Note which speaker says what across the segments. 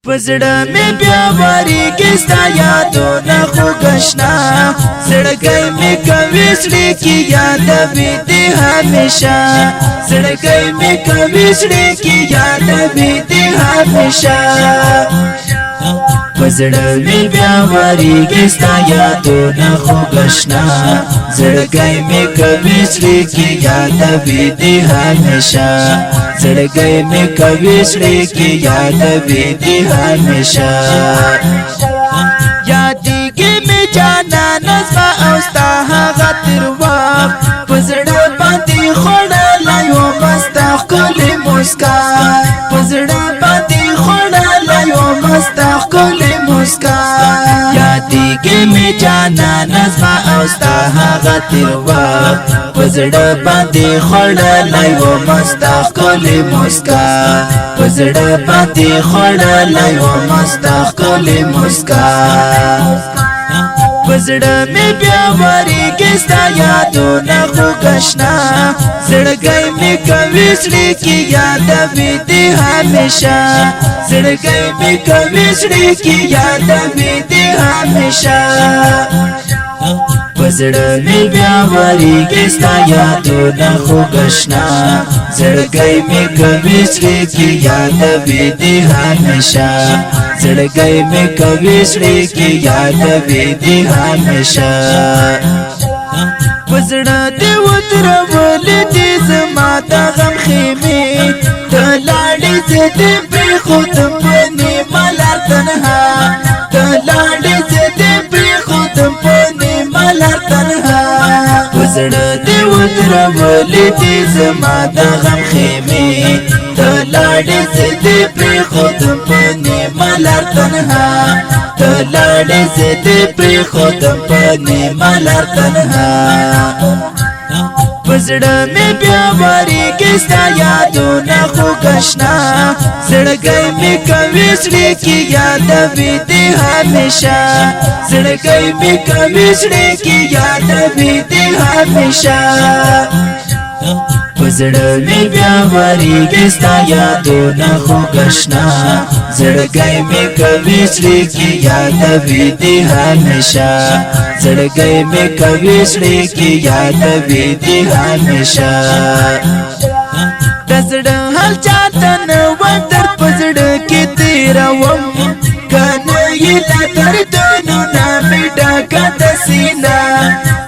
Speaker 1: پزړه مې بیا وریږي ستا یادونه خو گشنا زړګی مې کوي زړه کې یادوي دې همیشه زړګی مې کوي زړه کې یادوي دې همیشه پزړه مې بیا وریږي ستا یادونه خو گشنا زړګی مې کوي زړه کې یادوي دې همیشه زړګی مې کوي زړه کې یادوي دې همیشه یادېږي مې جانانه زما او ستا هغه تېر وخت په زړه باندې خوړلی ومه ستا ښکلې مسکا په زړه باندې خوړلی ومه ستا ښکلې مسکا یادېږي مې جانانه زما او ستا هغه تېر وخت په زړه باندې خوړلی ومه ستا ښکلې مسکا په زړه باندې خوړلی ومه ستا ښکلې مسکا پزړه مې بیا وریږي ستا یادونه خو گشنا زړګی مې کوي زړه کې یادوي دې همیشه زړګی مې کوي زړه کې یادوي دې همیشه پزړه مې بیا وریږي ستا یادونه خو گشنا زړګی مې کوي زړه کې یادوي دې همیشه زړګی مې کوي زړه کې یادوي دې همیشه پزړه دې ودرولې دې زما د غم خیمې د لاړې زه دې پرېښودم په نیمه لار تنها د لاړې زه دې پرېښودم په نیمه لار تنها پزړه دې ودرولې دې زما د غم خیمې د لاړې زه دې پرېښودم په نیمه لار تنها د لاړې زه دې پرېښودم په نیمه لار تنها پزړه مې بیا وریږي ستا یادونه خو گشنا زړګی مې کوي زړه کې یادوي دې همیشه زړګی مې کوي زړه کې یادوي دې همیشه پزړه مې بیا وریږي ستا یادونه خو گشنا زړګی مې کوي زړه کې یادوي دې همیشه زړګی مې کوي زړه کې یادوي دې همیشه د زړه حال چاته نه وم در پزړه کې تېروم کنه یې له دردونو نه مې ډکه د سینه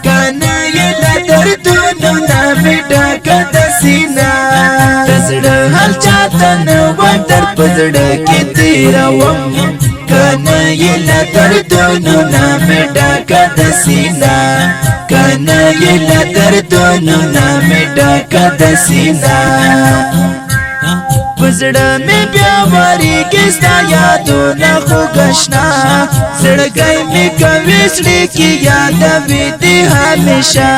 Speaker 1: کنه یې له دردونو نه مې ډکه د سینه د زړه حال چاته نه وم در پزړه کې تېروم کنه یې له دردونو نه مې ډکه د سینه کنه یې له دردونو نه مې ډکه د سینه پزړه مې بیا وریږي ستا یادونه خو گشنا زړګی مې کوي زړه کې یادوي دې همیشه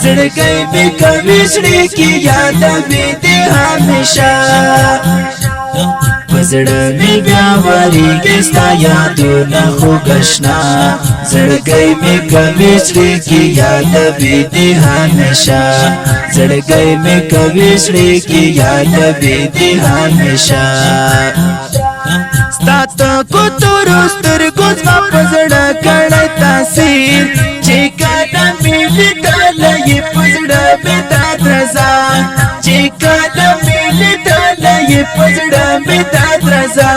Speaker 1: زړګی مې کوي زړه کې یادوي دې همیشه پزړه مې بیا وریږي ستا یادونه خو گشنا زړګی مې کوي زړه کې یادوي دې همیشه زړګی مې کوي زړه کې یادوي دې همیشه ستا تکو تورو سترګو زما په زړه کړی تاثیر چې کله مې لیدلی په زړه مې داد رضا چې کله مې لیدلی په زړه مې داد رضا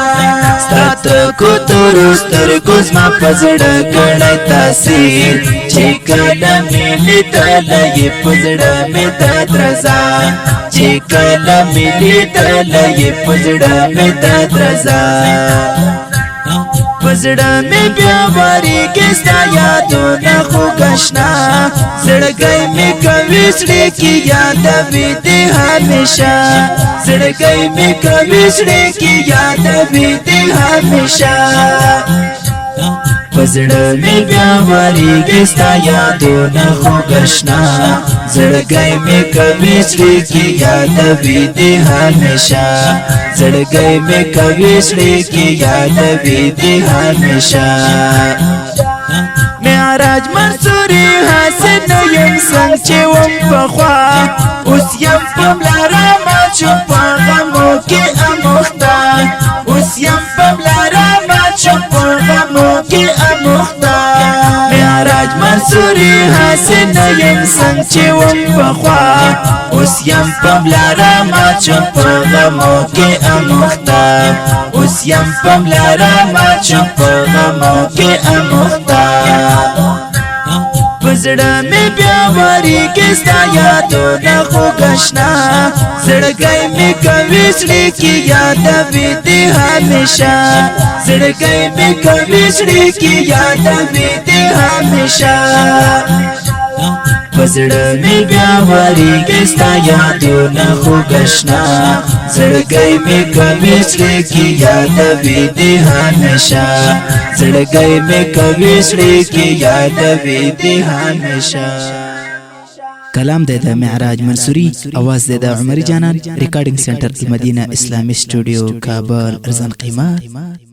Speaker 1: ستا تکو تورو سترګو زما په زړه کړی تاثیر چې کله مې لیدلی په زړه مې داد رضا چې کله مې لیدلی په زړه مې داد رضا پزړه مې بیا وریږي ستا یادونه خو گشنا زړګی مې کوي زړه کې یادوي دې همیشه زړګی مې کوي زړه کې یادوي دې همیشه پزړه مې بیا وریږي ستا یادونه خو گشنا زړګی مې کوي زړه کې یادوي دې همیشه زړګی مې کوي زړه کې یادوي دې همیشه معراج منصوري حسن یم څنګه چې وم پخوا اوس یم په لاره ما چې په غمو کې اموخته اوس یم په لاره کی اموختا معراج منصوری حسن یم سنگ چی وم پخوا اوس یم پملارا ما چون پغمو کی اموختا اوس یم پملارا ما چون پغمو کی اموختا پزړه مې بیا وریږي ستا یادونه خو گشنا زړګی مې کوي زړه کې یادوي دې همیشه زړګی مې کوي زړه کې یادوي دې همیشه پزړه مې بیا وریږي ستا یادونه خو گشنا زړګی مې کوي زړه کې یادوي دې همیشه زړګی مې کوي زړه کې یادوي دې همیشه
Speaker 2: کلام د معراج منصوری، आवाज د عمر جانان، ریکارډینګ سنټر المدینه اسلامي سټوډیو کابل ارزان قیمت.